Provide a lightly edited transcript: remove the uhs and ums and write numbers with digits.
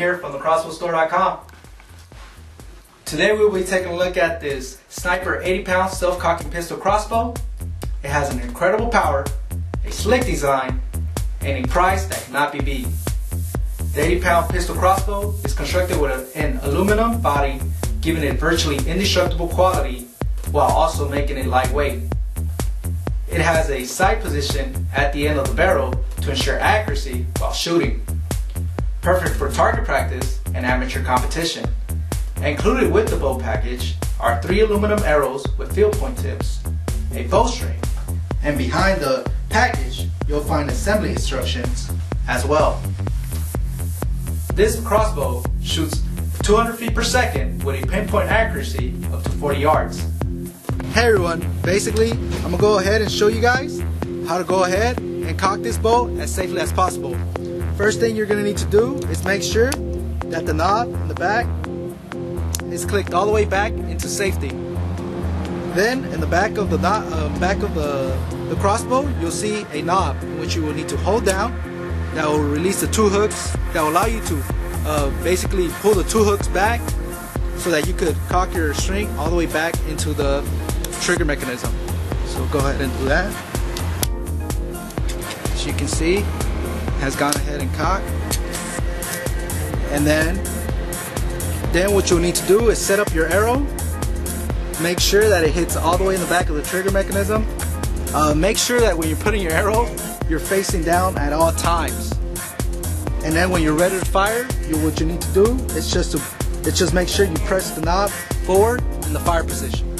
here from Thecrossbowstore.com. Today we will be taking a look at this Sniper 80-pound self-cocking pistol crossbow. It has an incredible power, a slick design, and a price that cannot be beat. The 80-pound pistol crossbow is constructed with an aluminum body, giving it virtually indestructible quality while also making it lightweight. It has a sight position at the end of the barrel to ensure accuracy while shooting. Perfect for target practice and amateur competition. Included with the bow package are 3 aluminum arrows with field point tips, a bowstring, and behind the package you'll find assembly instructions as well. This crossbow shoots 200 feet per second with a pinpoint accuracy up to 40 yards. Hey everyone, basically I'm going to go ahead and show you guys how to go ahead and cock this bow as safely as possible. First thing you're going to need to do is make sure that the knob in the back is clicked all the way back into safety. Then in the back of the crossbow you'll see a knob which you will need to hold down. That will release the 2 hooks that will allow you to basically pull the 2 hooks back so that you could cock your string all the way back into the trigger mechanism. So go ahead and do that. As you can see, it has gone ahead and cocked. And then what you'll need to do is set up your arrow. Make sure that it hits all the way in the back of the trigger mechanism. Make sure that when you're putting your arrow, you're facing down at all times. And then when you're ready to fire, what you need to do is just make sure you press the knob forward in the fire position.